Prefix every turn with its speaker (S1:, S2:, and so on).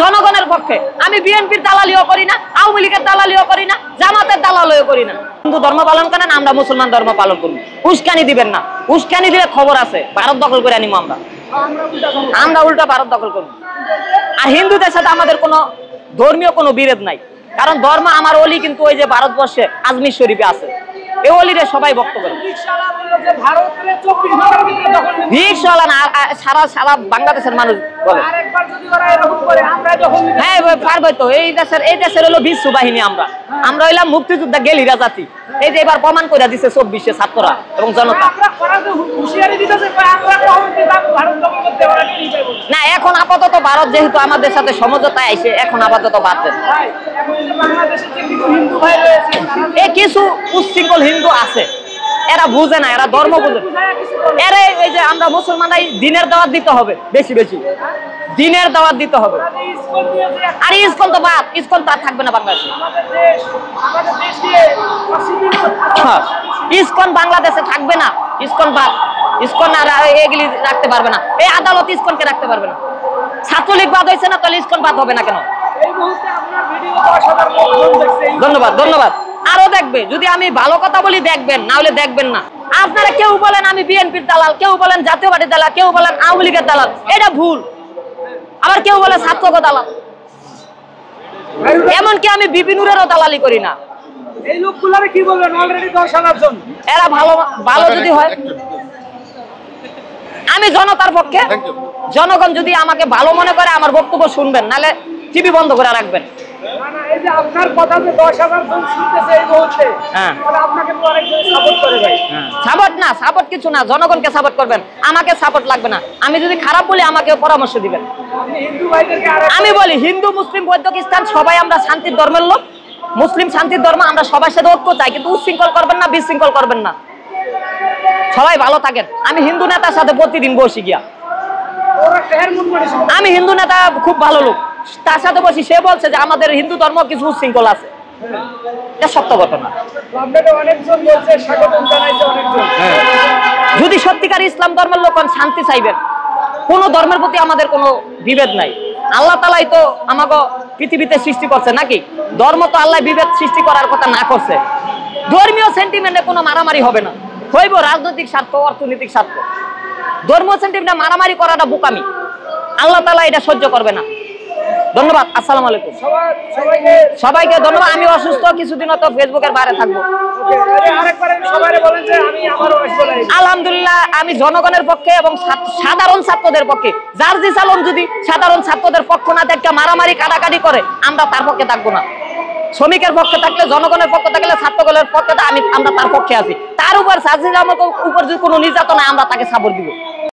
S1: জনগণের পক্ষে। আমি বিএনপির দালালিও করি না, আওয়ামী লীগের দালালিও করি না, জামাতের দালালিও করি না। হিন্দু ধর্ম পালন করেন, আমরা মুসলমান ধর্ম পালন করি। উস্কানি দিবেন না, উস্কানি দিলে খবর আছে ভারত দখল করে আনিব আমরা উল্টা ভারত দখল করব। আর হিন্দুদের সাথে আমাদের কোনো ধর্মীয় কোনো বিরোধ নাই, কারণ ধর্ম আমার অলি কিন্তু ওই যে ভারতবর্ষে আজমির শরীফে আছে, এই অলিরে সবাই ভক্ত করে। রিক্সাওয়ালা না, সারা বাংলাদেশের মানুষ বলে। হ্যাঁ পারবে তো, এই দেশের হলো বিশ্ব বাহিনী। আমরা হইলাম মুক্তিযোদ্ধা গেলিরা জাতি। এই যে এবার প্রমাণ করে দিচ্ছে 24-এ ছাত্ররা এবং জনতা। না এখন আপাতত ভারত যেহেতু আমাদের সাথে সমঝোতায় আইছে, এখন আপাতত বাদ দেন। কিছু উচ্ছৃঙ্খল হিন্দু আছে, এরা বুঝে না, এরা ধর্ম বুঝে। এরা এই যে আমরা মুসলমানরাই দিনের দাওয়াত দিতে হবে, বেশি বেশি দিনের দাওয়াত দিতে হবে। আর ইসকন তো বাদ, ইসকন তো আর থাকবে না বাংলাদেশে। ইসকন বাংলাদেশে থাকবে না, ইসকন বাদ। ইসকন আর এগুলি রাখতে পারবে না, এই আদালত ইসকনকে রাখতে পারবে না। ছাত্রলীগ বাদ হয়েছে না, তাহলে ইসকন বাদ হবে না কেন? ধন্যবাদ ধন্যবাদ। আরো দেখবে, যদি আমি ভালো কথা বলি দেখবেন, না হলে দেখবেন না। আপনারা কেউ বলেন আমি বিএনপির দালাল, কেউ বলেন জাতীয় পার্টির দালাল, কেউ বলেন আওয়ামী লীগের দালাল, এটা ভুল। আবার কেউ বলে ছাত্রকে দালাল, এমনকি আমি বিপিনুরেরও দালালি করি না।
S2: এই লোকগুলোরে কি বলবেন? অলরেডি 10,000 জন।
S1: এরা ভালো ভালো যদি হয়, আমি জনতার পক্ষে। জনগণ যদি আমাকে ভালো মনে করে আমার বক্তব্য শুনবেন, নালে টিভি বন্ধ করে রাখবেন।
S2: না এই যে আপনার কথা যে 10,000 জন শুনতেছে এই মুহূর্তে, তাহলে আপনাকে তো অনেকজন সাপোর্ট করে ভাই।
S1: সাপোর্ট না, সাপোর্ট কিছু না, জনগণকে সাপোর্ট করবেন, আমাকে সাপোর্ট লাগবে না। আমি যদি খারাপ বলি আমাকে পরামর্শ দিবেন। আমি বলি হিন্দু মুসলিম বৌদ্ধ খ্রিস্টান সবাই আমরা শান্তির ধর্মের লোক। মুসলিম শান্তির ধর্ম, আমরা সবার সাথে ঐক্য চাই, কিন্তু উচ্ছৃঙ্খল করবেন না, বিশৃঙ্খল করবেন না, সবাই ভালো থাকেন। আমি হিন্দু নেতার সাথে প্রতিদিন বসি গিয়া, আমি হিন্দু নেতা খুব ভালো লোক, তার সাথে বসি। সে বলছে যে আমাদের হিন্দু ধর্ম কিছু উচ্ছৃঙ্খল আছে, এটা সত্য ঘটনা। যদি সত্যিকার ইসলাম ধর্মের লোক শান্তি চাইবেন, কোন ধর্মের প্রতি আমাদের কোনো বিভেদ নাই। আল্লাহ তাআলাই তো আমাকে পৃথিবীতে সৃষ্টি করছে নাকি? ধর্ম তো আল্লাহ বিভেদ সৃষ্টি করার কথা না করছে। ধর্মীয় সেন্টিমেন্টে কোনো মারামারি হবে না, হইব রাজনৈতিক স্বার্থ, অর্থনৈতিক স্বার্থ। ধর্মীয় সেন্টিমেন্টে মারামারি করাটা বোকামি, আল্লাহ তাআলা এটা সহ্য করবে না। ধন্যবাদ, আসসালামু আলাইকুম সবাইকে ধন্যবাদ। আমি অসুস্থ, কিছুদিন তো ফেসবুকের বাইরে থাকবো। আলহামদুলিল্লাহ আমি জনগণের পক্ষে এবং সাধারণ ছাত্রদের পক্ষে। জার্জি সালম যদি সাধারণ ছাত্রদের পক্ষ না দেখে মারামারি কাটাকাটি করে, আমরা তার পক্ষে থাকবো না। শ্রমিকের পক্ষে থাকলে, জনগণের পক্ষে থাকলে, ছাত্রগণের পক্ষে আমরা তার পক্ষে আছি। তার উপর জার্জি সালমের উপর যদি কোনো নির্যাতন হয়, আমরা তাকে সাপোর্ট দিব।